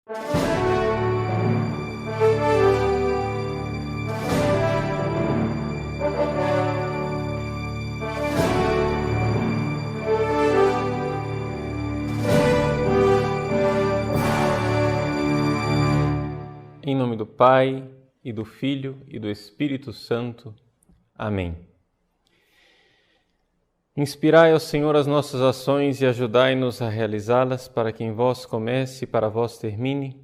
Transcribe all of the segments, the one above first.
Em nome do Pai, e do Filho, e do Espírito Santo. Amém. Inspirai ao Senhor as nossas ações e ajudai-nos a realizá-las, para que em vós comece e para vós termine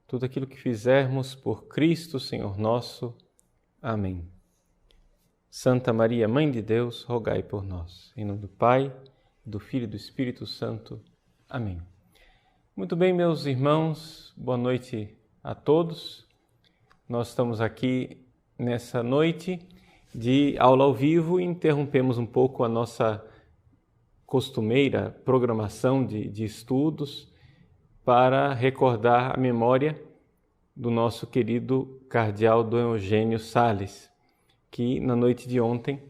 tudo aquilo que fizermos por Cristo, Senhor nosso. Amém. Santa Maria, Mãe de Deus, rogai por nós. Em nome do Pai, do Filho e do Espírito Santo. Amém. Muito bem, meus irmãos, boa noite a todos. Nós estamos aqui nessa noite de aula ao vivo e interrompemos um pouco a nossa costumeira programação de estudos para recordar a memória do nosso querido cardeal Dom Eugênio Sales, que na noite de ontem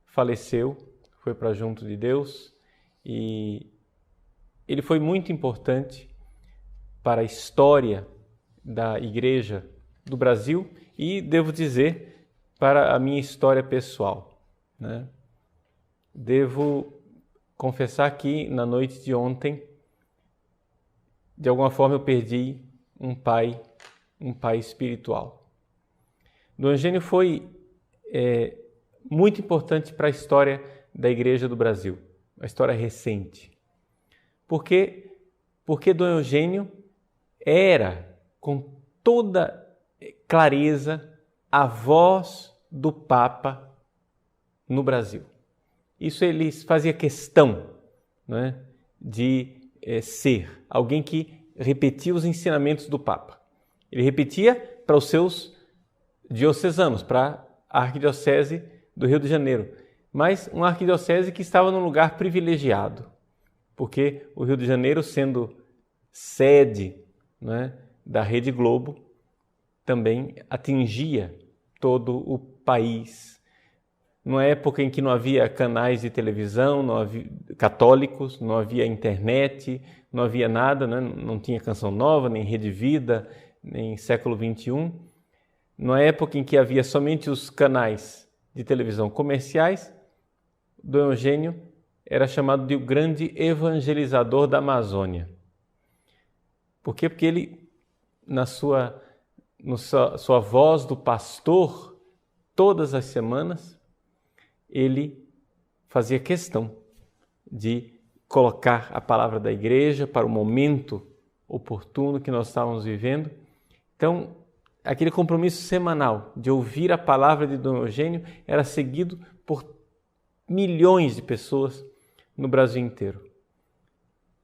faleceu, foi para junto de Deus, e ele foi muito importante para a história da Igreja do Brasil e, devo dizer, para a minha história pessoal, né? Devo confessar que na noite de ontem, de alguma forma eu perdi um pai espiritual. Dom Eugênio foi muito importante para a história da Igreja do Brasil, a história recente. Porque Dom Eugênio era, com toda clareza, a voz do Papa no Brasil. Isso ele fazia questão, né, de ser alguém que repetia os ensinamentos do Papa. Ele repetia para os seus diocesanos, para a Arquidiocese do Rio de Janeiro, mas uma arquidiocese que estava num lugar privilegiado, porque o Rio de Janeiro, sendo sede, né, da Rede Globo, também atingia todo o país. Numa época em que não havia canais de televisão, não havia católicos, não havia internet, não havia nada, né? Não tinha Canção Nova, nem Rede Vida, nem Século XXI. Numa época em que havia somente os canais de televisão comerciais, Dom Eugênio era chamado de o grande evangelizador da Amazônia. Por quê? Porque ele, na sua voz do pastor, todas as semanas, ele fazia questão de colocar a palavra da igreja para o momento oportuno que nós estávamos vivendo. Então, aquele compromisso semanal de ouvir a palavra de Dom Eugênio era seguido por milhões de pessoas no Brasil inteiro.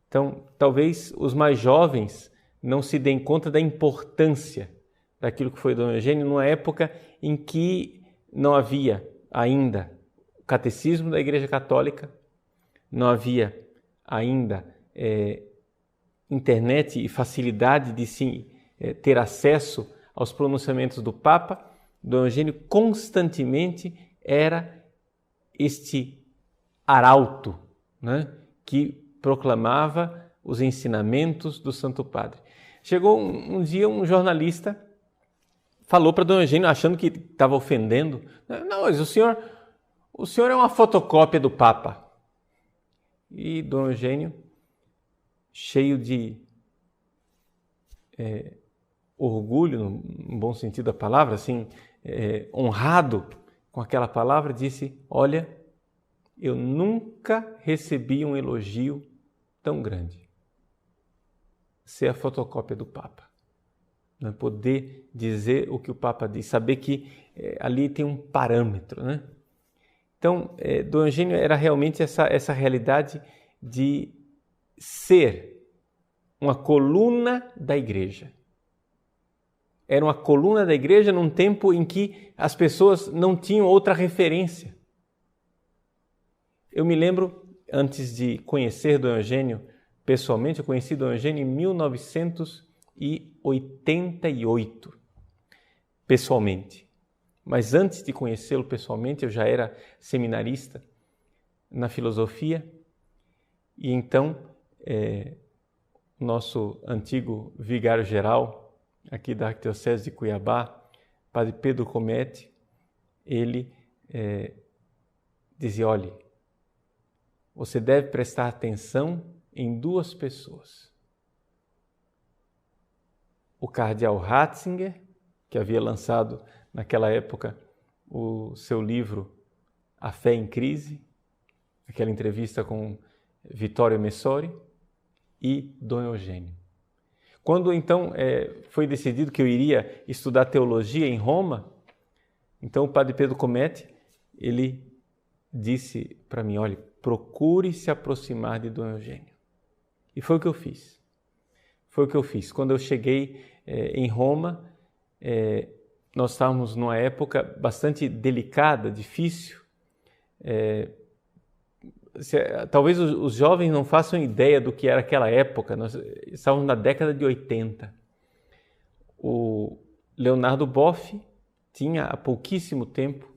Então, talvez os mais jovens não se deem conta da importância daquilo que foi Dom Eugênio numa época em que não havia ainda o catecismo da Igreja Católica, não havia ainda internet e facilidade de se ter acesso aos pronunciamentos do Papa. Dom Eugênio constantemente era este arauto, né, que proclamava os ensinamentos do Santo Padre. Chegou um dia um jornalista, falou para Dom Eugênio, achando que estava ofendendo: não, mas o senhor é uma fotocópia do Papa. E Dom Eugênio, cheio de orgulho, no bom sentido da palavra, assim, honrado com aquela palavra, disse: olha, eu nunca recebi um elogio tão grande. Ser a fotocópia do Papa. Né? Poder dizer o que o Papa diz, saber que ali tem um parâmetro, né? Então, Dom Eugênio era realmente essa realidade de ser uma coluna da igreja. Era uma coluna da igreja num tempo em que as pessoas não tinham outra referência. Eu me lembro, antes de conhecer Dom Eugênio pessoalmente, eu conheci Dom Eugênio em 1988, pessoalmente. Mas antes de conhecê-lo pessoalmente, eu já era seminarista na filosofia, e então nosso antigo vigário-geral aqui da Arquidiocese de Cuiabá, Padre Pedro Comete, ele dizia, olhe, você deve prestar atenção em duas pessoas. O cardeal Ratzinger, que havia lançado naquela época o seu livro A Fé em Crise, aquela entrevista com Vittorio Messori, e Dom Eugênio. Quando então foi decidido que eu iria estudar teologia em Roma, então o Padre Pedro Comete, ele disse para mim, olha, procure se aproximar de Dom Eugênio. E foi o que eu fiz. Foi o que eu fiz. Quando eu cheguei em Roma, nós estávamos numa época bastante delicada, difícil. Talvez os jovens não façam ideia do que era aquela época. Nós estávamos na década de 80. O Leonardo Boff tinha há pouquíssimo tempo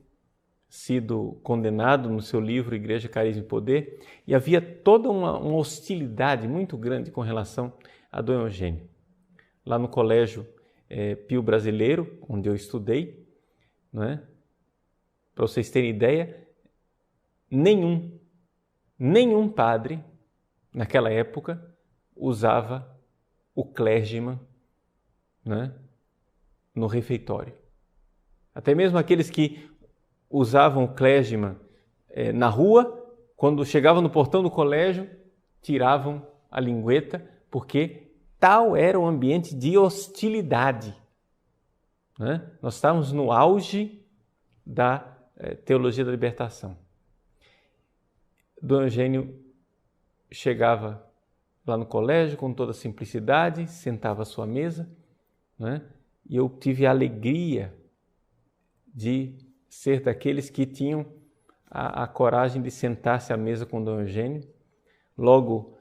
sido condenado no seu livro Igreja, Carisma e Poder, e havia toda uma hostilidade muito grande com relação a Dom Eugênio. Lá no Colégio Pio Brasileiro, onde eu estudei, não é? Para vocês terem ideia, nenhum padre naquela época usava o clergyman, né, no refeitório. Até mesmo aqueles que usavam o clergyman na rua, quando chegavam no portão do colégio, tiravam a lingueta, porque tal era o ambiente de hostilidade. Né? Nós estávamos no auge da teologia da libertação. Dom Eugênio chegava lá no colégio com toda simplicidade, sentava à sua mesa, né? E eu tive a alegria de ser daqueles que tinham a coragem de sentar-se à mesa com Dom Eugênio. Logo,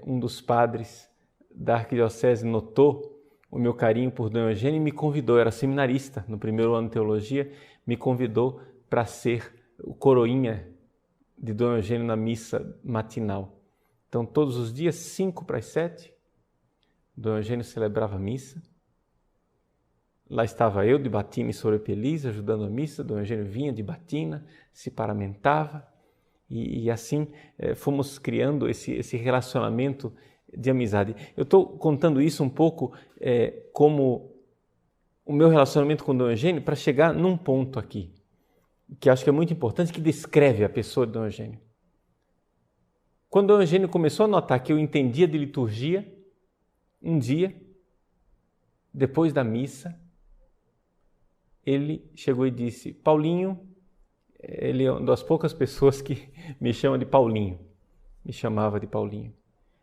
um dos padres da arquidiocese notou o meu carinho por Dom Eugênio e me convidou, eu era seminarista no primeiro ano de teologia, me convidou para ser o coroinha de Dom Eugênio na missa matinal. Então, todos os dias, 6:55, Dom Eugênio celebrava a missa. Lá estava eu, de batina e sorepeliz, ajudando a missa. Dom Eugênio vinha de batina, se paramentava e assim fomos criando esse relacionamento de amizade. Eu estou contando isso um pouco como o meu relacionamento com Dom Eugênio para chegar num ponto aqui, que acho que é muito importante, que descreve a pessoa de Dom Eugênio. Quando Dom Eugênio começou a notar que eu entendia de liturgia, um dia, depois da missa, ele chegou e disse, Paulinho, ele é uma das poucas pessoas que me chama de Paulinho, me chamava de Paulinho.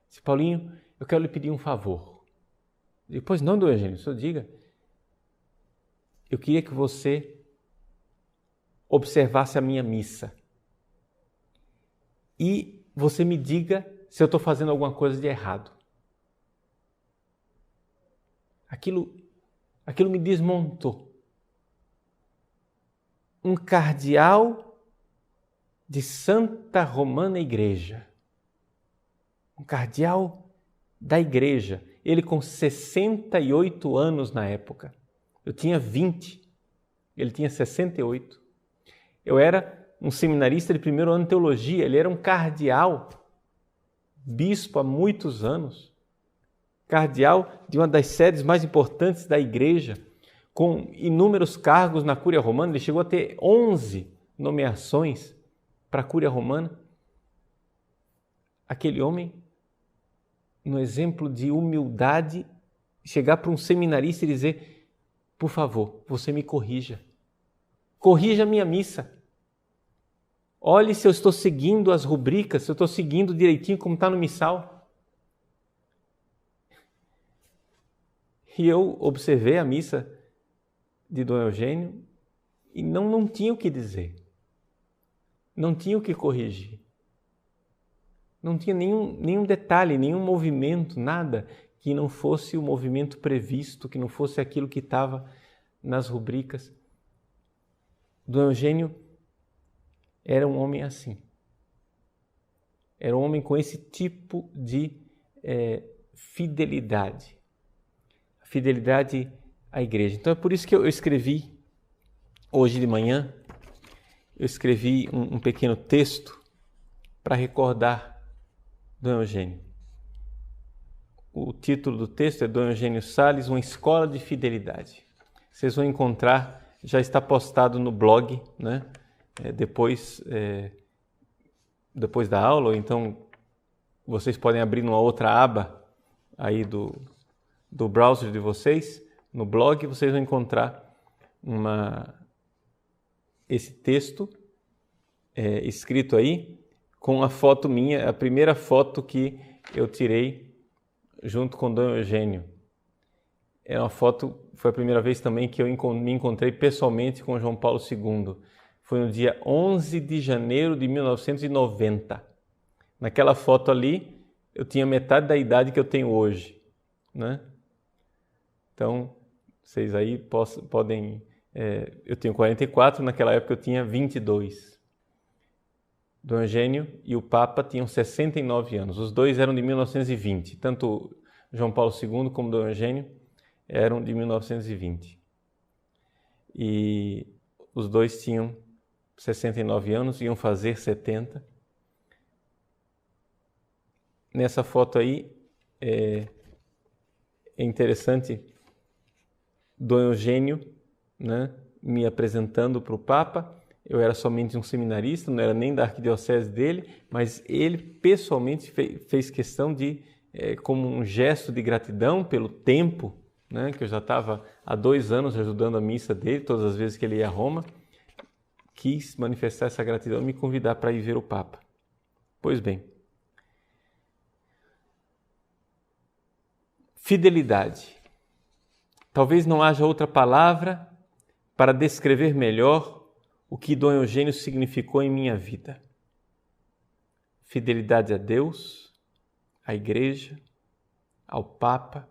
Disse, Paulinho, eu quero lhe pedir um favor. Depois, não, Dom Eugênio, só diga. Eu queria que você observasse a minha missa e você me diga se eu estou fazendo alguma coisa de errado. Aquilo me desmontou. Um cardeal de Santa Romana Igreja, um cardeal da igreja, ele com 68 anos na época, eu tinha 20, ele tinha 68, eu era um seminarista de primeiro ano de teologia, ele era um cardeal, bispo há muitos anos, cardeal de uma das sedes mais importantes da igreja, com inúmeros cargos na Cúria Romana, ele chegou a ter 11 nomeações para a Cúria Romana. Aquele homem, no exemplo de humildade, chegar para um seminarista e dizer, por favor, você me corrija a minha missa. Olhe se eu estou seguindo as rubricas, se eu estou seguindo direitinho como está no missal. E eu observei a missa de Dom Eugênio e não tinha o que dizer, não tinha o que corrigir, não tinha nenhum detalhe, nenhum movimento, nada que não fosse o movimento previsto, que não fosse aquilo que estava nas rubricas. Dom Eugênio era um homem assim, era um homem com esse tipo de fidelidade. A fidelidade à igreja. Então é por isso que eu escrevi, hoje de manhã, eu escrevi um pequeno texto para recordar Dom Eugênio. O título do texto é Dom Eugênio Sales, uma escola de fidelidade. Vocês vão encontrar, já está postado no blog, né? Depois da aula, ou então vocês podem abrir numa outra aba aí do browser de vocês, no blog vocês vão encontrar esse texto escrito aí, com a foto minha, a primeira foto que eu tirei junto com Dom Eugênio. É uma foto, foi a primeira vez também que eu me encontrei pessoalmente com João Paulo II. Foi no dia 11 de janeiro de 1990. Naquela foto ali, eu tinha metade da idade que eu tenho hoje, né? Então, vocês aí podem... eu tenho 44, naquela época eu tinha 22. Dom Eugênio e o Papa tinham 69 anos. Os dois eram de 1920. Tanto João Paulo II como Dom Eugênio eram de 1920. E os dois tinham 69 anos, iam fazer 70. Nessa foto aí é interessante Dom Eugênio, né, me apresentando para o Papa. Eu era somente um seminarista, não era nem da arquidiocese dele, mas ele pessoalmente fez questão de, como um gesto de gratidão pelo tempo, né, que eu já estava há 2 anos ajudando a missa dele, todas as vezes que ele ia a Roma, quis manifestar essa gratidão e me convidar para ir ver o Papa. Pois bem, fidelidade. Talvez não haja outra palavra para descrever melhor o que Dom Eugênio significou em minha vida. Fidelidade a Deus, à Igreja, ao Papa,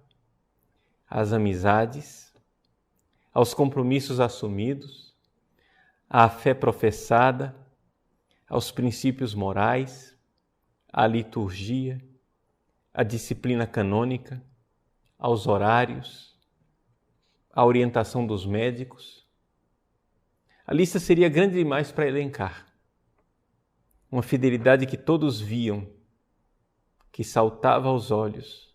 às amizades, aos compromissos assumidos, à fé professada, aos princípios morais, à liturgia, à disciplina canônica, aos horários, à orientação dos médicos. A lista seria grande demais para elencar. Uma fidelidade que todos viam, que saltava aos olhos,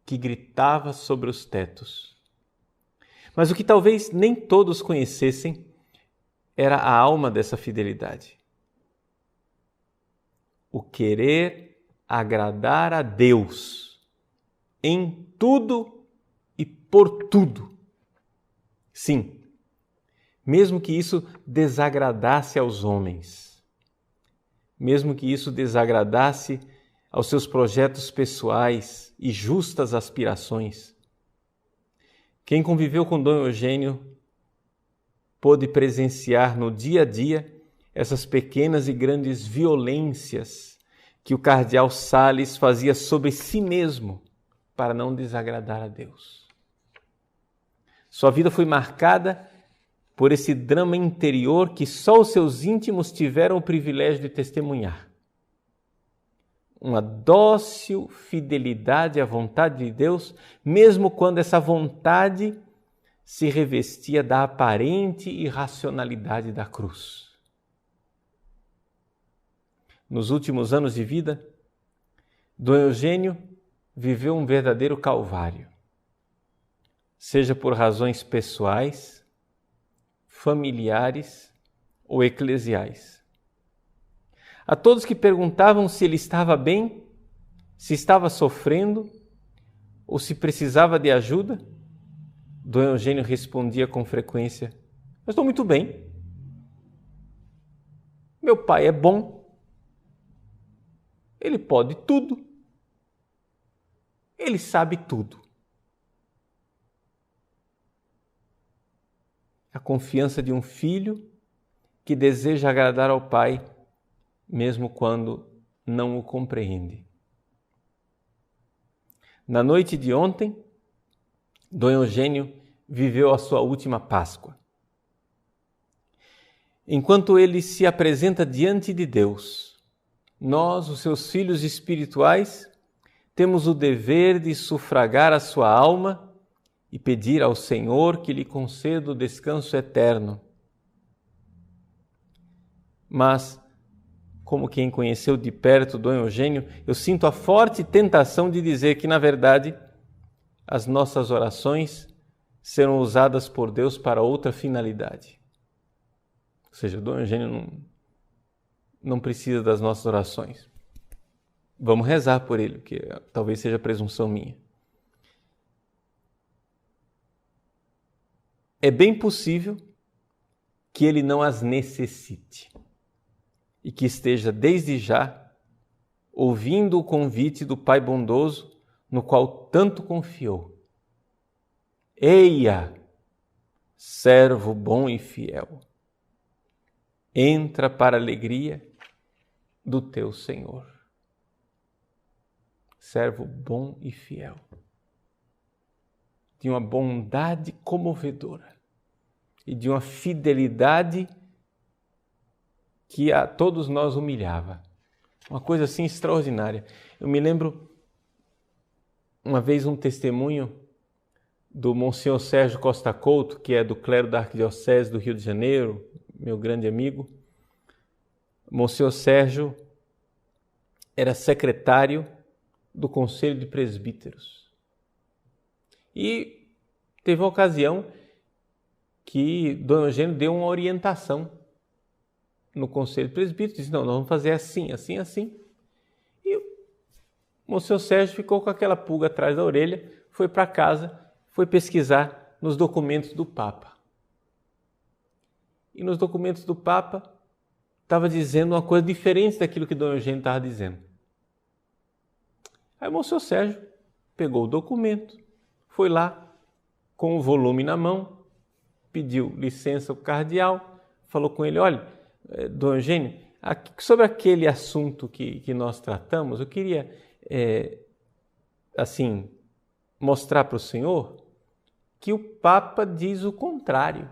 que gritava sobre os tetos. Mas o que talvez nem todos conhecessem era a alma dessa fidelidade. O querer agradar a Deus em tudo e por tudo. Sim, mesmo que isso desagradasse aos homens, mesmo que isso desagradasse aos seus projetos pessoais e justas aspirações. Quem conviveu com Dom Eugênio pôde presenciar no dia a dia essas pequenas e grandes violências que o cardeal Sales fazia sobre si mesmo para não desagradar a Deus. Sua vida foi marcada por esse drama interior que só os seus íntimos tiveram o privilégio de testemunhar. Uma dócil fidelidade à vontade de Deus, mesmo quando essa vontade se revestia da aparente irracionalidade da cruz. Nos últimos anos de vida, Dom Eugênio viveu um verdadeiro calvário, seja por razões pessoais, familiares ou eclesiais. A todos que perguntavam se ele estava bem, se estava sofrendo ou se precisava de ajuda, Dom Eugênio respondia com frequência: eu estou muito bem. Meu pai é bom. Ele pode tudo. Ele sabe tudo. A confiança de um filho que deseja agradar ao pai, mesmo quando não o compreende. Na noite de ontem, Dom Eugênio viveu a sua última Páscoa. Enquanto ele se apresenta diante de Deus, nós, os seus filhos espirituais, temos o dever de sufragar a sua alma e pedir ao Senhor que lhe conceda o descanso eterno. Mas, como quem conheceu de perto Dom Eugênio, eu sinto a forte tentação de dizer que, na verdade, as nossas orações serão usadas por Deus para outra finalidade. Ou seja, Dom Eugênio não precisa das nossas orações. Vamos rezar por ele, que talvez seja presunção minha. É bem possível que ele não as necessite e que esteja desde já ouvindo o convite do Pai bondoso no qual tanto confiou. Eia, servo bom e fiel, entra para a alegria do teu Senhor. Servo bom e fiel, de uma bondade comovedora e de uma fidelidade que a todos nós humilhava. Uma coisa assim extraordinária. Eu me lembro uma vez um testemunho do Monsenhor Sérgio Costa Couto, que é do clero da Arquidiocese do Rio de Janeiro, meu grande amigo. Monsenhor Sérgio era secretário do Conselho de Presbíteros. E teve uma ocasião que Dom Eugênio deu uma orientação no Conselho de Presbíteros, disse, não, nós vamos fazer assim, assim, assim. E o Monsenhor Sérgio ficou com aquela pulga atrás da orelha, foi para casa, foi pesquisar nos documentos do Papa. E nos documentos do Papa estava dizendo uma coisa diferente daquilo que Dom Eugênio estava dizendo. Aí o Monsenhor Sérgio pegou o documento, foi lá com o volume na mão, pediu licença ao cardeal, falou com ele, olha, Dom Eugênio, sobre aquele assunto que nós tratamos, eu queria, mostrar para o senhor que o Papa diz o contrário.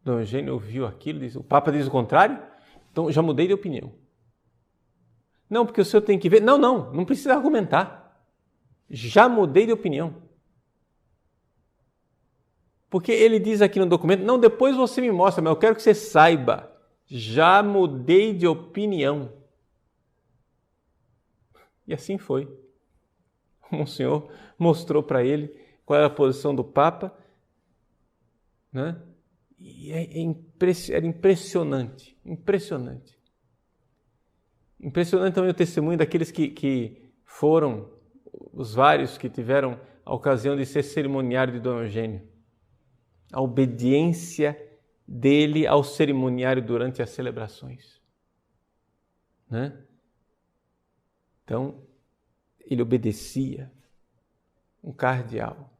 Dom Eugênio ouviu aquilo e disse, o Papa diz o contrário? Então já mudei de opinião. Não, porque o senhor tem que ver. Não precisa argumentar. Já mudei de opinião. Porque ele diz aqui no documento, não, depois você me mostra, mas eu quero que você saiba, já mudei de opinião. E assim foi. O Monsenhor mostrou para ele qual era a posição do Papa, né? E era impressionante, impressionante. Impressionante também o testemunho daqueles que foram, os vários que tiveram a ocasião de ser cerimoniário de Dom Eugênio. A obediência dele ao cerimoniário durante as celebrações. Né? Então, ele obedecia. Um cardeal.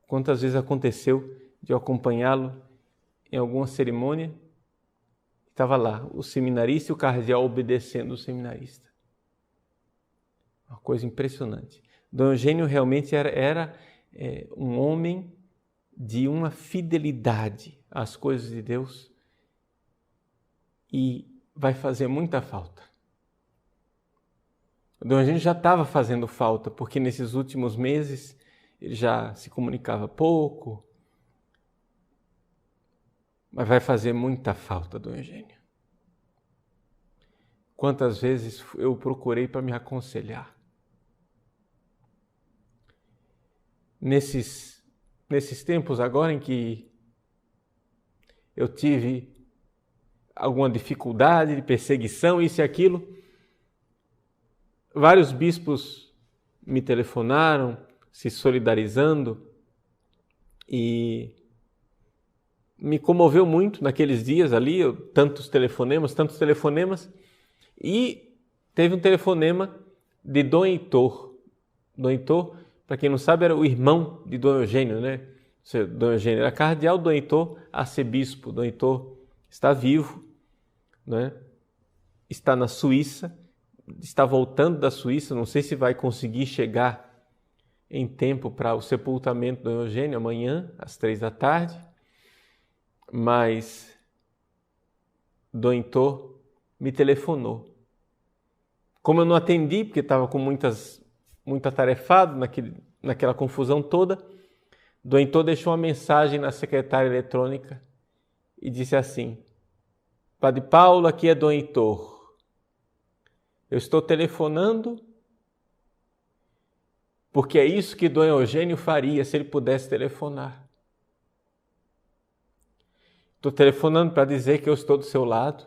Quantas vezes aconteceu de eu acompanhá-lo em alguma cerimônia? Estava lá o seminarista e o cardeal obedecendo o seminarista. Uma coisa impressionante. Dom Eugênio realmente era um homem de uma fidelidade às coisas de Deus e vai fazer muita falta. Dom Eugênio já estava fazendo falta, porque nesses últimos meses ele já se comunicava pouco, mas vai fazer muita falta, Dom Eugênio. Quantas vezes eu procurei para me aconselhar. Nesses tempos agora em que eu tive alguma dificuldade de perseguição, isso e aquilo, vários bispos me telefonaram, se solidarizando, e me comoveu muito naqueles dias ali, tantos telefonemas, e teve um telefonema de Dom Heitor. Dom Heitor, para quem não sabe, era o irmão de Dom Eugênio, né? Dom Eugênio era cardeal, Dom Heitor arcebispo. Dom Heitor está vivo, né? Está na Suíça, está voltando da Suíça, não sei se vai conseguir chegar em tempo para o sepultamento do Dom Eugênio amanhã, às 15h, mas Dom Heitor me telefonou Como eu não atendi, porque estava com muito atarefado naquela confusão toda, Dom Heitor deixou uma mensagem na secretária eletrônica e disse assim: Padre Paulo, aqui é Dom Heitor. Eu estou telefonando porque é isso que Dom Eugênio faria se ele pudesse telefonar. Estou telefonando para dizer que eu estou do seu lado,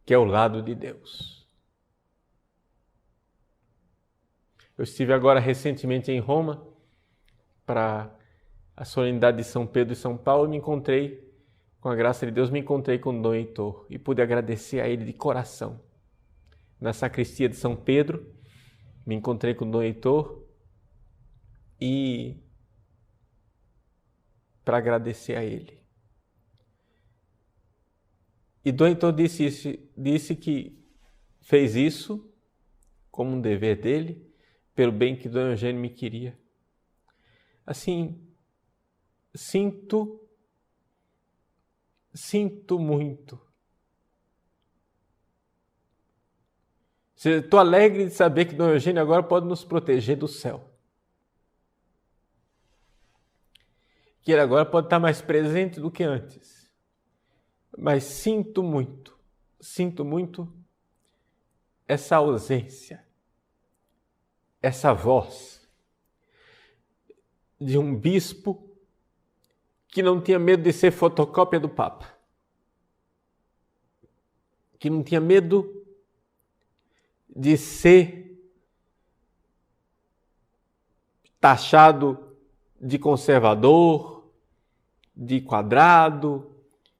que é o lado de Deus. Eu estive agora recentemente em Roma para a solenidade de São Pedro e São Paulo e me encontrei, com a graça de Deus, me encontrei com Dom Heitor e pude agradecer a ele de coração. Na sacristia de São Pedro, me encontrei com Dom Heitor e para agradecer a ele. E Dom Heitor disse que fez isso como um dever dele, pelo bem que Dom Eugênio me queria. Assim, sinto muito. Estou alegre de saber que Dom Eugênio agora pode nos proteger do céu. Que ele agora pode estar mais presente do que antes. Mas sinto muito essa ausência, essa voz de um bispo que não tinha medo de ser fotocópia do Papa, que não tinha medo de ser taxado de conservador, de quadrado,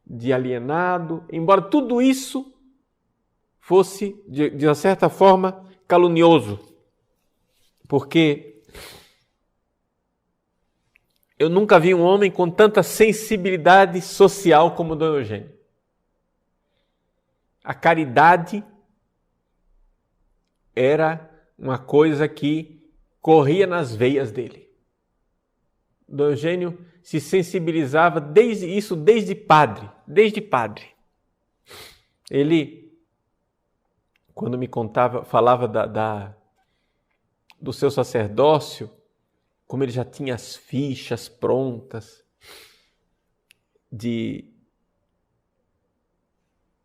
de alienado, embora tudo isso fosse, de uma certa forma, calunioso, porque eu nunca vi um homem com tanta sensibilidade social como Dom Eugênio. A caridade era uma coisa que corria nas veias dele. Dom Eugênio se sensibilizava desde padre. Ele, quando me falava do seu sacerdócio, como ele já tinha as fichas prontas de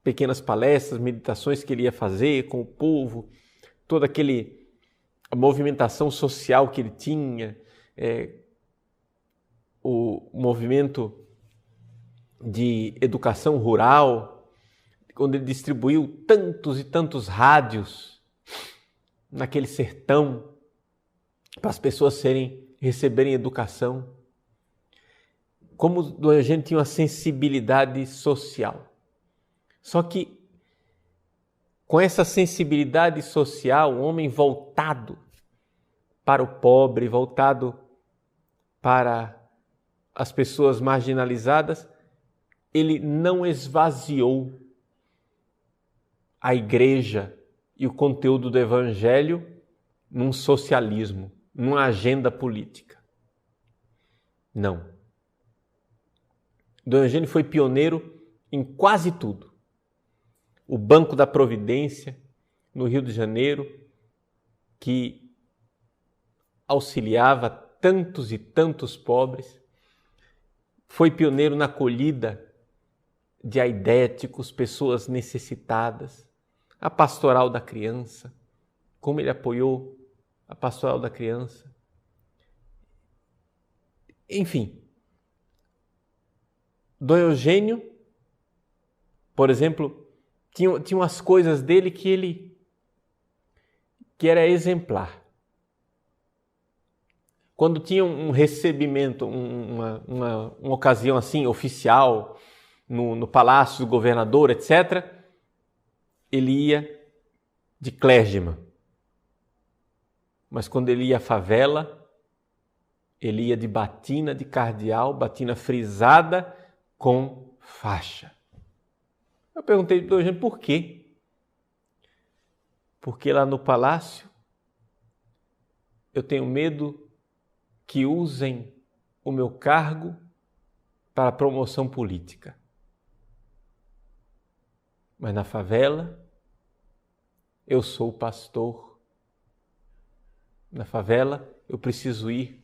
pequenas palestras, meditações que ele ia fazer com o povo, toda a movimentação social que ele tinha, o movimento de educação rural, quando ele distribuiu tantos e tantos rádios naquele sertão para as pessoas receberem educação. Como Dom Eugênio tinha uma sensibilidade social. Só que com essa sensibilidade social, um homem voltado para o pobre, voltado para as pessoas marginalizadas, ele não esvaziou a igreja e o conteúdo do evangelho num socialismo, numa agenda política. Não. Dom Eugênio foi pioneiro em quase tudo. O Banco da Providência, no Rio de Janeiro, que auxiliava tantos e tantos pobres. Foi pioneiro na acolhida de aidéticos, pessoas necessitadas. A Pastoral da Criança, como ele apoiou a Pastoral da Criança. Enfim, Dom Eugênio, por exemplo, tinha umas coisas dele que era exemplar. Quando tinha um recebimento, uma ocasião assim, oficial, no palácio do governador, etc., ele ia de clérigman. Mas quando ele ia à favela, ele ia de batina de cardeal, batina frisada com faixa. Eu perguntei para o Eugênio por quê? Porque lá no palácio eu tenho medo que usem o meu cargo para promoção política. Mas na favela eu sou o pastor. Na favela, eu preciso ir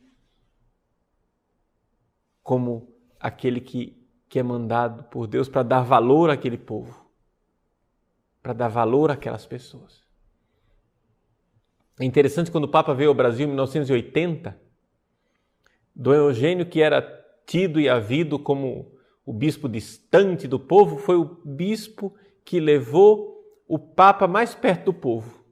como aquele que é mandado por Deus para dar valor àquele povo, para dar valor àquelas pessoas. É interessante, quando o Papa veio ao Brasil em 1980, Dom Eugênio, que era tido e havido como o bispo distante do povo, foi o bispo que levou o Papa mais perto do povo.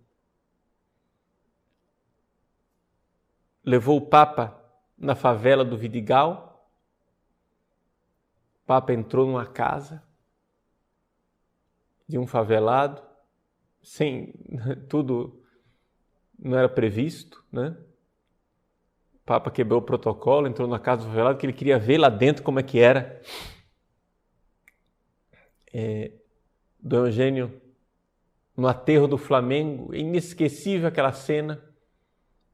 Levou o Papa na favela do Vidigal. O Papa entrou numa casa de um favelado, sem tudo, não era previsto, né? O Papa quebrou o protocolo, entrou na casa do favelado, que ele queria ver lá dentro como é que era. Dom Eugênio, no aterro do Flamengo, inesquecível aquela cena.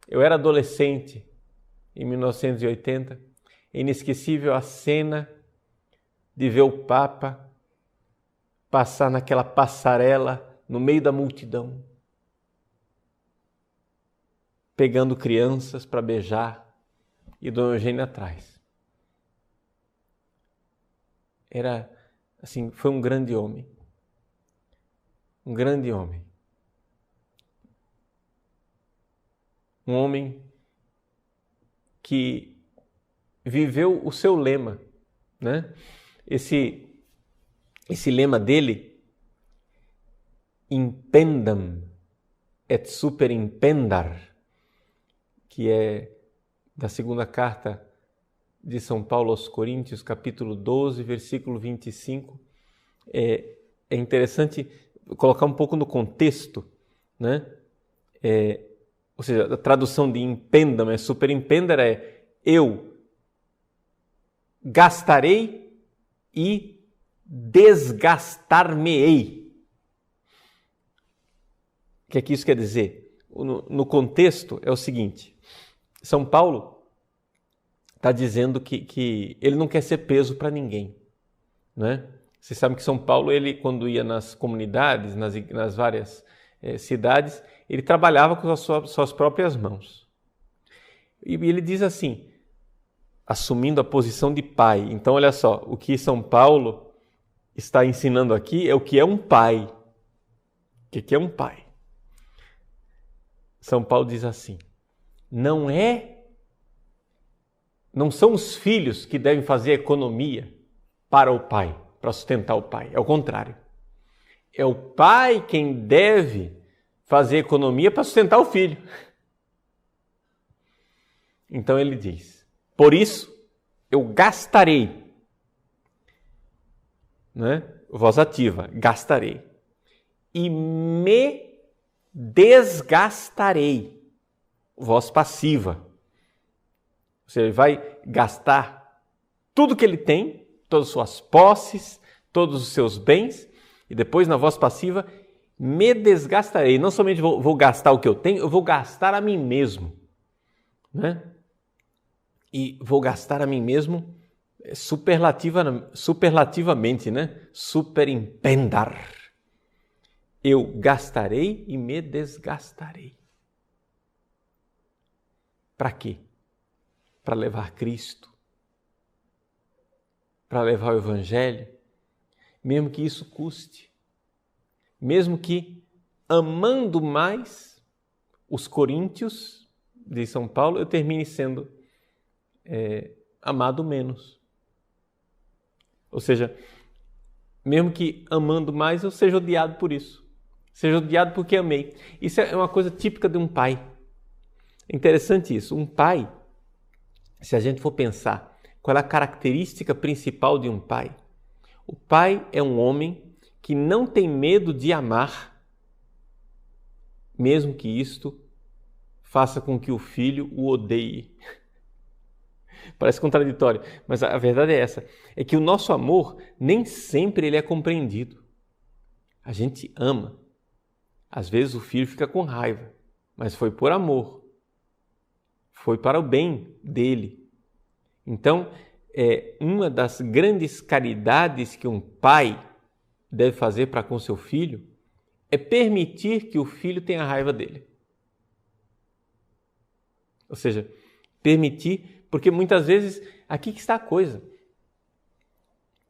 Eu era adolescente em 1980, inesquecível a cena de ver o Papa passar naquela passarela no meio da multidão, pegando crianças para beijar e Dom Eugênio atrás. Era assim, foi um grande homem. Um grande homem. Um homem que viveu o seu lema, né? Esse lema dele, impendam et super impendar, que é da segunda carta de São Paulo aos Coríntios, capítulo 12, versículo 25. É interessante colocar um pouco no contexto, né? Ou seja, a tradução de impendam, super impendar, eu gastarei e desgastar-me-ei. O que é que isso quer dizer? No contexto é o seguinte: São Paulo está dizendo que ele não quer ser peso para ninguém, né? Vocês sabem que São Paulo, ele, quando ia nas comunidades, nas várias cidades, ele trabalhava com as suas próprias mãos. E ele diz assim, assumindo a posição de pai. Então, olha só, o que São Paulo está ensinando aqui é o que é um pai. O que é um pai? São Paulo diz assim, não são os filhos que devem fazer economia para o pai, para sustentar o pai. É o contrário. É o pai quem deve fazer economia para sustentar o filho. Então ele diz, por isso eu gastarei, né? Voz ativa, gastarei, e me desgastarei, voz passiva. Ou seja, ele vai gastar tudo que ele tem, todas as suas posses, todos os seus bens, e depois na voz passiva, me desgastarei. Não somente vou gastar o que eu tenho, eu vou gastar a mim mesmo, né? E vou gastar a mim mesmo superlativamente, né? Superimpendar. Eu gastarei e me desgastarei. Para quê? Para levar Cristo, para levar o Evangelho, mesmo que isso custe, mesmo que amando mais os coríntios de São Paulo, eu termine sendo amado menos. Ou seja, mesmo que amando mais, eu seja odiado por isso. Seja odiado porque amei. Isso é uma coisa típica de um pai. É interessante isso. Um pai, se a gente for pensar qual é a característica principal de um pai, o pai é um homem que não tem medo de amar, mesmo que isto faça com que o filho o odeie. Parece contraditório, mas a verdade é essa, é que o nosso amor nem sempre ele é compreendido. A gente ama. Às vezes o filho fica com raiva, mas foi por amor. Foi para o bem dele. Então, uma das grandes caridades que um pai deve fazer para com seu filho é permitir que o filho tenha raiva dele. Ou seja, permitir, porque muitas vezes, aqui que está a coisa.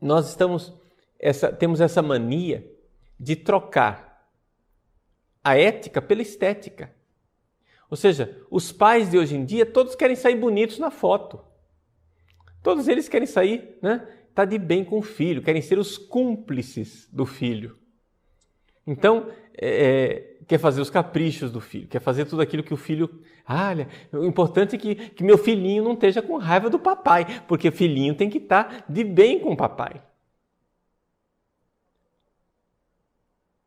Nós temos essa mania de trocar a ética pela estética. Ou seja, os pais de hoje em dia, todos querem sair bonitos na foto. Todos eles querem sair, tá de bem com o filho, querem ser os cúmplices do filho. Então, quer fazer os caprichos do filho, quer fazer tudo aquilo que o filho... Olha, o importante é que meu filhinho não esteja com raiva do papai, porque filhinho tem que estar de bem com o papai.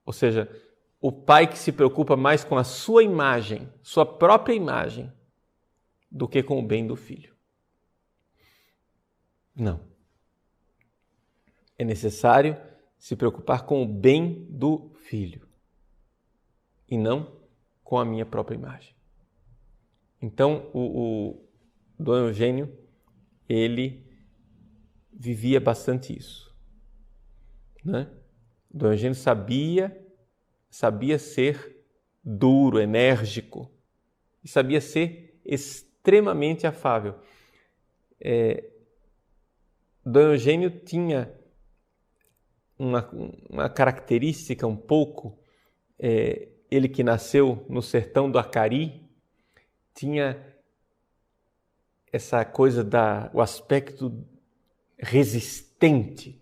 Ou seja, o pai que se preocupa mais com a sua imagem, sua própria imagem, do que com o bem do filho. Não. É necessário se preocupar com o bem do filho e não com a minha própria imagem. Então, o Dom Eugênio, ele vivia bastante isso. Dom Eugênio sabia ser duro, enérgico e sabia ser extremamente afável. Dom Eugênio tinha uma característica um pouco, ele que nasceu no sertão do Acari, tinha essa coisa o aspecto resistente,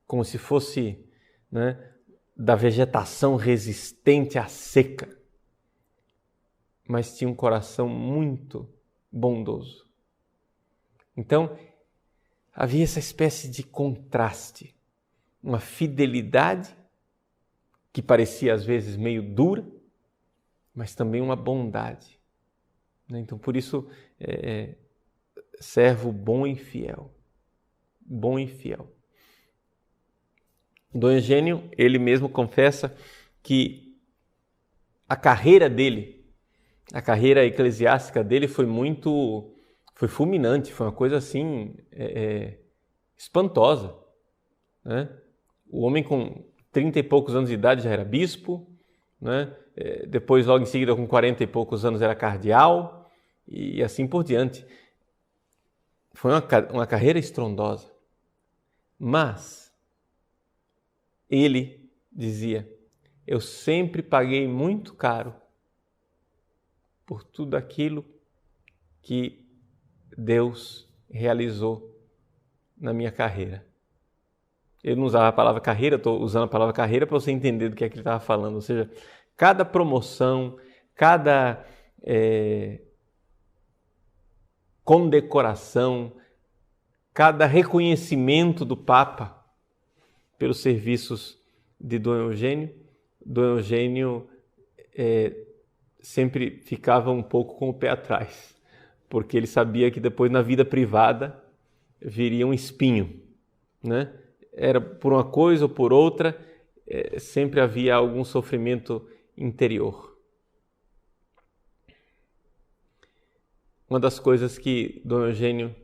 como se fosse da vegetação resistente à seca, mas tinha um coração muito bondoso. Então, havia essa espécie de contraste, uma fidelidade que parecia às vezes meio dura, mas também uma bondade. Então, por isso, servo bom e fiel. Bom e fiel. Dom Eugênio, ele mesmo confessa que a carreira dele, a carreira eclesiástica dele foi fulminante, foi uma coisa assim, espantosa. O homem com 30 e poucos anos de idade já era bispo, depois logo em seguida com 40 e poucos anos era cardeal e assim por diante. Foi uma carreira estrondosa, mas ele dizia: eu sempre paguei muito caro por tudo aquilo que Deus realizou na minha carreira. Ele não usava a palavra carreira, estou usando a palavra carreira para você entender do que é que ele estava falando. Ou seja, cada promoção, cada condecoração, cada reconhecimento do Papa pelos serviços de Dom Eugênio sempre ficava um pouco com o pé atrás, porque ele sabia que depois na vida privada viria um espinho, Era por uma coisa ou por outra, sempre havia algum sofrimento interior. Uma das coisas que Dom Eugênio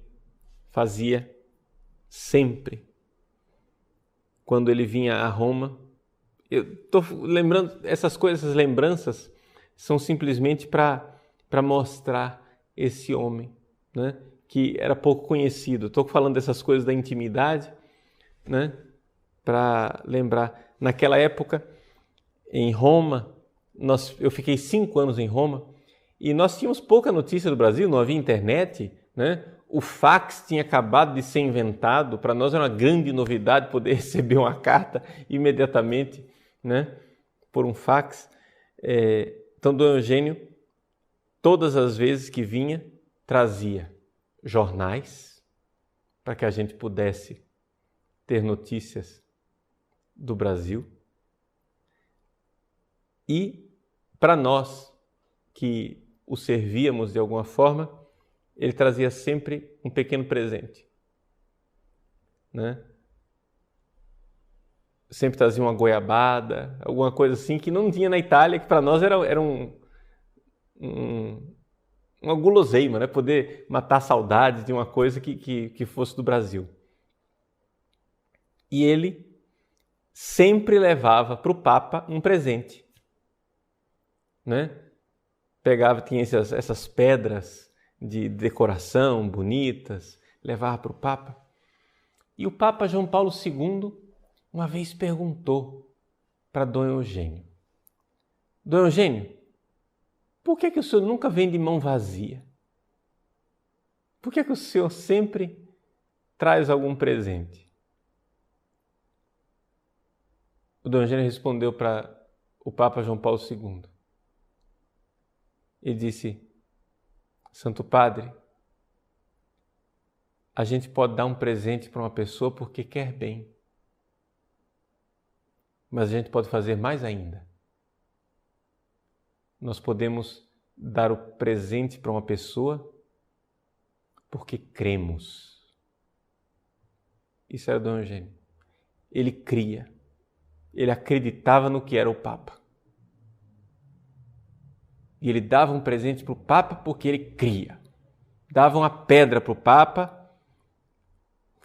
fazia sempre, quando ele vinha a Roma, eu estou lembrando, essas lembranças são simplesmente para mostrar esse homem, que era pouco conhecido. Estou falando dessas coisas da intimidade, para lembrar. Naquela época, em Roma, eu fiquei 5 anos em Roma, e nós tínhamos pouca notícia do Brasil, não havia internet, O fax tinha acabado de ser inventado, para nós era uma grande novidade poder receber uma carta imediatamente, por um fax. Então, Dom Eugênio, todas as vezes que vinha, trazia jornais para que a gente pudesse ter notícias do Brasil. E para nós que o servíamos de alguma forma, ele trazia sempre um pequeno presente, Sempre trazia uma goiabada, alguma coisa assim que não tinha na Itália, que para nós era uma guloseima, Poder matar a saudade de uma coisa que fosse do Brasil. E ele sempre levava para o Papa um presente, né? Pegava, tinha essas pedras de decoração bonitas, levava para o Papa. E o Papa João Paulo II uma vez perguntou para Dom Eugênio: Dom Eugênio, por que o senhor nunca vem de mão vazia? Por que o senhor sempre traz algum presente? O Dom Eugênio respondeu para o Papa João Paulo II. Ele disse: Santo Padre, a gente pode dar um presente para uma pessoa porque quer bem. Mas a gente pode fazer mais ainda. Nós podemos dar o presente para uma pessoa porque cremos. Isso era Dom Eugênio. Ele cria. Ele acreditava no que era o Papa. E ele dava um presente para o Papa porque ele cria. Dava uma pedra para o Papa,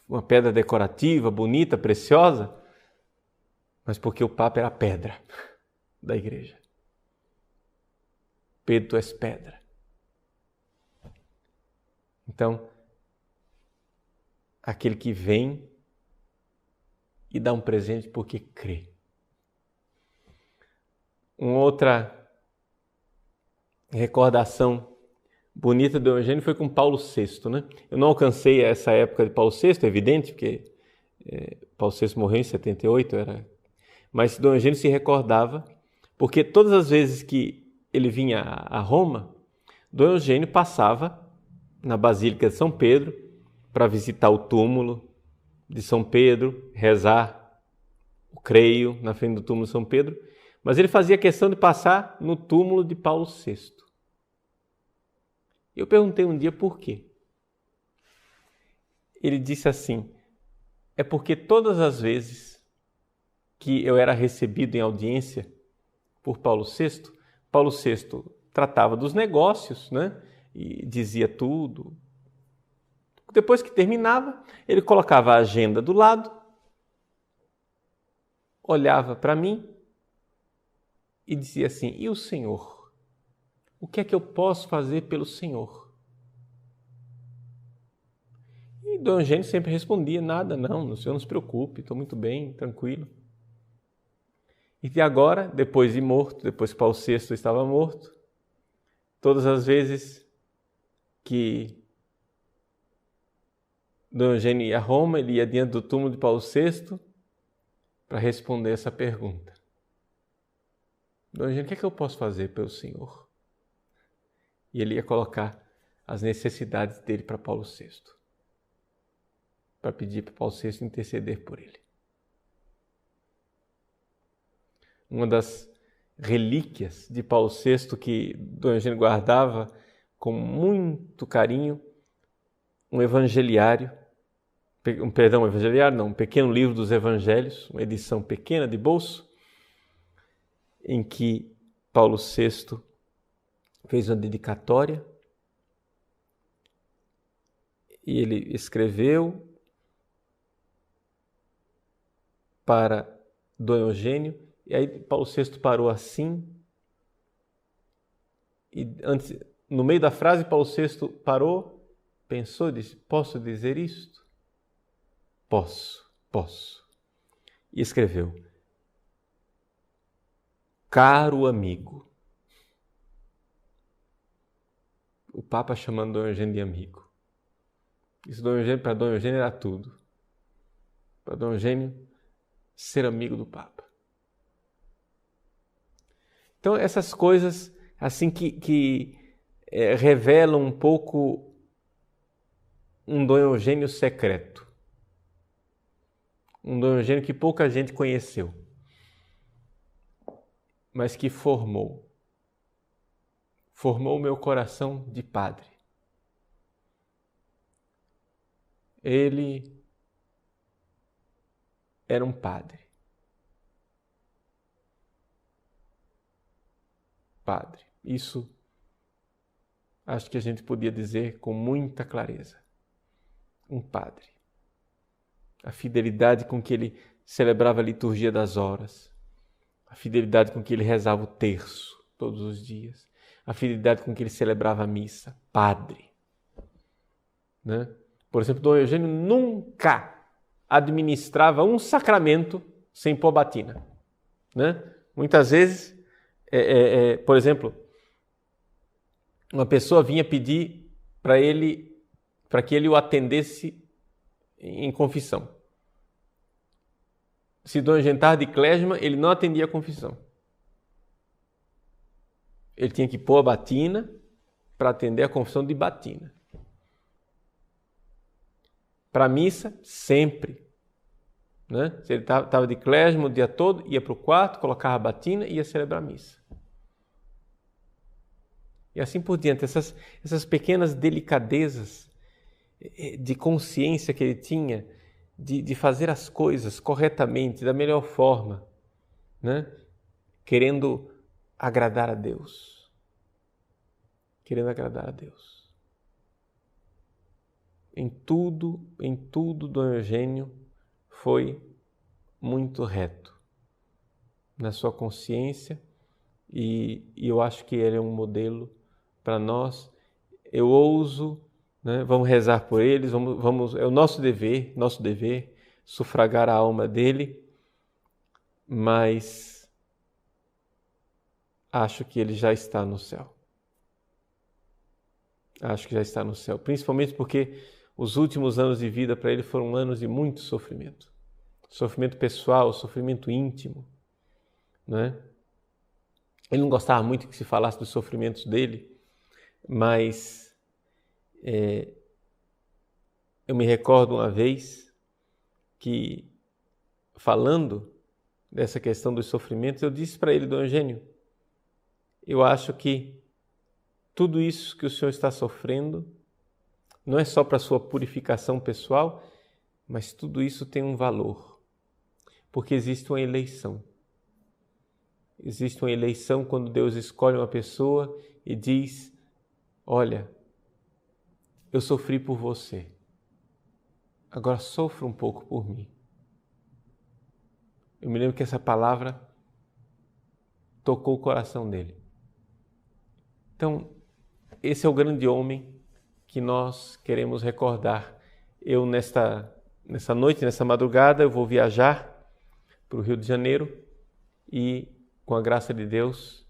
uma pedra decorativa, bonita, preciosa, mas porque o Papa era a pedra da igreja. Pedro, tu és pedra. Então, aquele que vem e dá um presente porque crê. Uma outra recordação bonita do Eugênio foi com Paulo VI, né? Eu não alcancei essa época de Paulo VI, é evidente, porque Paulo VI morreu em 78, mas Dom Eugênio se recordava, porque todas as vezes que ele vinha a Roma, Dom Eugênio passava na Basílica de São Pedro para visitar o túmulo de São Pedro, rezar o creio na frente do túmulo de São Pedro, mas ele fazia questão de passar no túmulo de Paulo VI. Eu perguntei um dia por quê. Ele disse assim: é porque todas as vezes que eu era recebido em audiência por Paulo VI, Paulo VI tratava dos negócios, né? E dizia tudo. Depois que terminava, ele colocava a agenda do lado, olhava para mim e dizia assim: e o Senhor? O que é que eu posso fazer pelo Senhor? E Dom Eugênio sempre respondia: nada, não, o senhor não se preocupe, estou muito bem, tranquilo. E agora, depois de morto, depois que Paulo VI estava morto, todas as vezes que Dom Eugênio ia a Roma, ele ia diante do túmulo de Paulo VI para responder essa pergunta: Dom Eugênio, o que é que eu posso fazer pelo Senhor? E ele ia colocar as necessidades dele para Paulo VI, para pedir para Paulo VI interceder por ele. Uma das relíquias de Paulo VI que Dom Eugênio guardava com muito carinho, um pequeno livro dos evangelhos, uma edição pequena de bolso, em que Paulo VI fez uma dedicatória e ele escreveu para Dom Eugênio, e aí Paulo VI parou assim, e antes, no meio da frase, Paulo VI parou, pensou e disse: posso dizer isto? Posso. E escreveu: caro amigo. O Papa chamando Dom Eugênio de amigo. Isso para Dom Eugênio era tudo. Para Dom Eugênio ser amigo do Papa. Então essas coisas assim que revelam um pouco um Dom Eugênio secreto. Um Dom Eugênio que pouca gente conheceu, mas que formou o meu coração de padre. Ele era um padre. Isso acho que a gente podia dizer com muita clareza. Um padre. A fidelidade com que ele celebrava a liturgia das horas, a fidelidade com que ele rezava o terço todos os dias, a fidelidade com que ele celebrava a missa, padre. Né? Por exemplo, Dom Eugênio nunca administrava um sacramento sem pôr batina. Né? Muitas vezes, por exemplo, uma pessoa vinha pedir para que ele o atendesse em confissão. Se Dom Eugênio estava de clésima, ele não atendia a confissão. Ele tinha que pôr a batina para atender a confissão de batina. Para a missa, sempre. Né? Se ele estava de clésima o dia todo, ia para o quarto, colocava a batina e ia celebrar a missa. E assim por diante, essas pequenas delicadezas de consciência que ele tinha de fazer as coisas corretamente, da melhor forma, né? Querendo agradar a Deus. Querendo agradar a Deus. Em tudo, Dom Eugênio foi muito reto na sua consciência e eu acho que ele é um modelo para nós. Eu ouso, né, vamos rezar por eles, é o nosso dever sufragar a alma dele, mas acho que ele já está no céu. Acho que já está no céu, principalmente porque os últimos anos de vida para ele foram anos de muito sofrimento. Sofrimento pessoal, sofrimento íntimo. Né? Ele não gostava muito que se falasse dos sofrimentos dele, mas eu me recordo uma vez que, falando dessa questão dos sofrimentos, eu disse para ele, Dom Eugênio, eu acho que tudo isso que o senhor está sofrendo não é só para a sua purificação pessoal, mas tudo isso tem um valor, porque existe uma eleição. Existe uma eleição quando Deus escolhe uma pessoa e diz, olha, eu sofri por você, agora sofra um pouco por mim. Eu me lembro que essa palavra tocou o coração dele. Então, esse é o grande homem que nós queremos recordar. Eu, nessa noite, nessa madrugada, eu vou viajar para o Rio de Janeiro e, com a graça de Deus,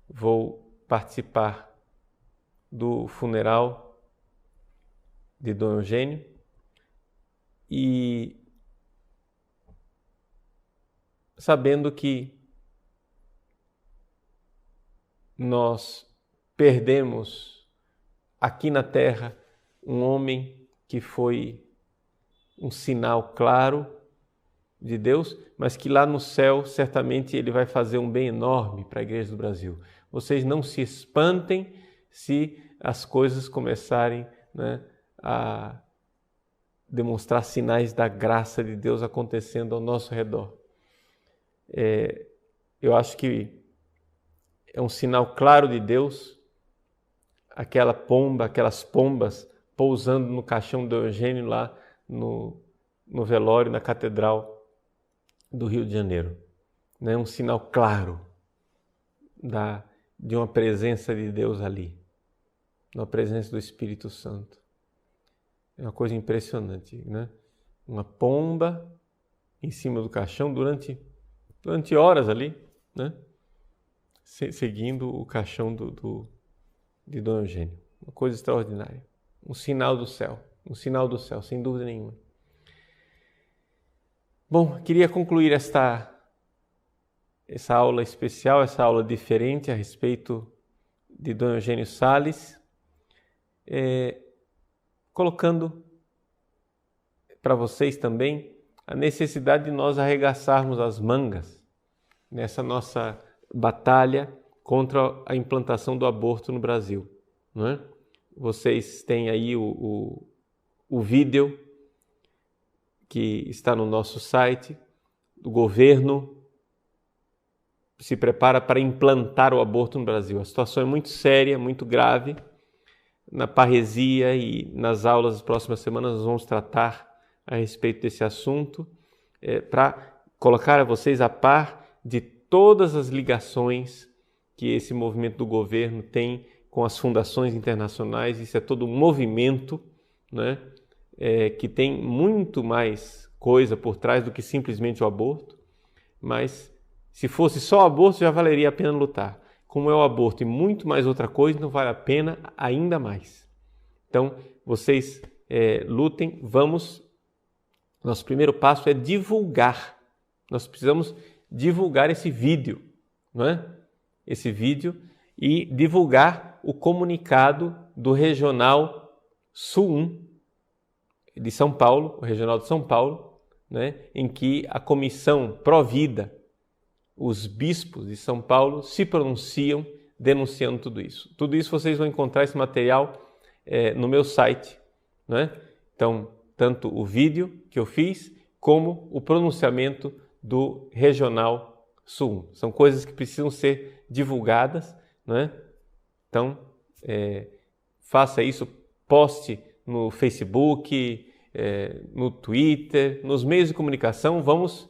vou participar do funeral de Dom Eugênio e sabendo que nós perdemos aqui na terra um homem que foi um sinal claro de Deus, mas que lá no céu certamente ele vai fazer um bem enorme para a Igreja do Brasil. Vocês não se espantem se as coisas começarem, né, a demonstrar sinais da graça de Deus acontecendo ao nosso redor. Eu acho que é um sinal claro de Deus aquelas pombas pousando no caixão do Eugênio lá no velório, na Catedral do Rio de Janeiro. Um sinal claro de uma presença de Deus ali, uma presença do Espírito Santo. É uma coisa impressionante, né? Uma pomba em cima do caixão durante horas ali, né? Seguindo o caixão de Dom Eugênio. Uma coisa extraordinária. Um sinal do céu, sem dúvida nenhuma. Bom, queria concluir essa aula especial, essa aula diferente a respeito de Dom Eugênio Sales, colocando para vocês também a necessidade de nós arregaçarmos as mangas nessa nossa batalha contra a implantação do aborto no Brasil. Não é? Vocês têm aí o vídeo que está no nosso site. O governo se prepara para implantar o aborto no Brasil. A situação é muito séria, muito grave. Na parresia e nas aulas das próximas semanas nós vamos tratar a respeito desse assunto. para colocar a vocês a par de todas as ligações que esse movimento do governo tem com as fundações internacionais. Isso é todo um movimento, né, que tem muito mais coisa por trás do que simplesmente o aborto, mas se fosse só o aborto já valeria a pena lutar. Como é o aborto e muito mais outra coisa, então vale a pena ainda mais. Então, vocês lutem, vamos. Nosso primeiro passo é divulgar. Nós precisamos divulgar esse vídeo, não é? Esse vídeo e divulgar o comunicado do Regional Sul 1 de São Paulo, o Regional de São Paulo, né, em que a Comissão Pró-Vida, os bispos de São Paulo, se pronunciam denunciando tudo isso. Tudo isso vocês vão encontrar esse material no meu site, né? Então, tanto o vídeo que eu fiz, como o pronunciamento do Regional Sul 1. São coisas que precisam ser divulgadas, né? Então, faça isso, poste no Facebook, no Twitter, nos meios de comunicação. Vamos,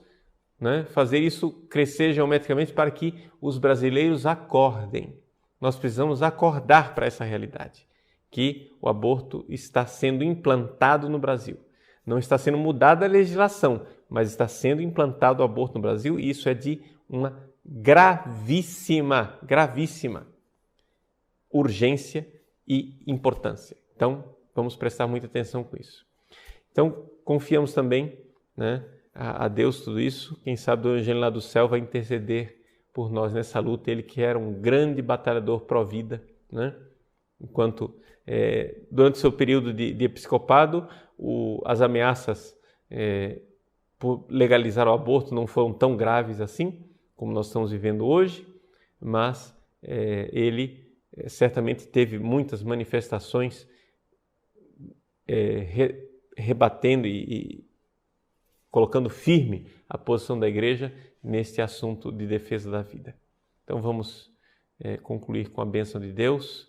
né, fazer isso crescer geometricamente para que os brasileiros acordem. Nós precisamos acordar para essa realidade, que o aborto está sendo implantado no Brasil. Não está sendo mudada a legislação, mas está sendo implantado o aborto no Brasil, e isso é de uma gravíssima urgência e importância. Então, vamos prestar muita atenção com isso. Então, confiamos também, né, a Deus tudo isso. Quem sabe o Evangelho lá do céu vai interceder por nós nessa luta. Ele que era um grande batalhador pró-vida, né? Enquanto, durante seu período de episcopado, as ameaças por legalizar o aborto não foram tão graves assim, como nós estamos vivendo hoje, mas ele certamente teve muitas manifestações rebatendo e colocando firme a posição da Igreja neste assunto de defesa da vida. Então vamos concluir com a bênção de Deus,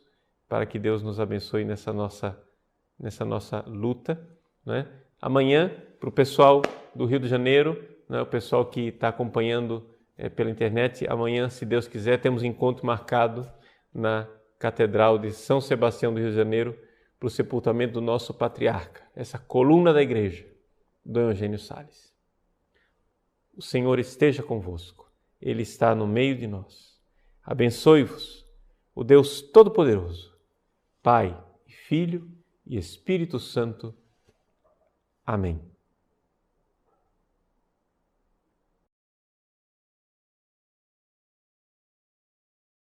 para que Deus nos abençoe nessa nossa luta, né? Amanhã, para o pessoal do Rio de Janeiro, né, o pessoal que está acompanhando pela internet, amanhã, se Deus quiser, temos encontro marcado na Catedral de São Sebastião do Rio de Janeiro para o sepultamento do nosso patriarca, essa coluna da Igreja, Dom Eugênio Salles. O Senhor esteja convosco, Ele está no meio de nós. Abençoe-vos o Deus Todo-Poderoso, Pai, Filho e Espírito Santo. Amém.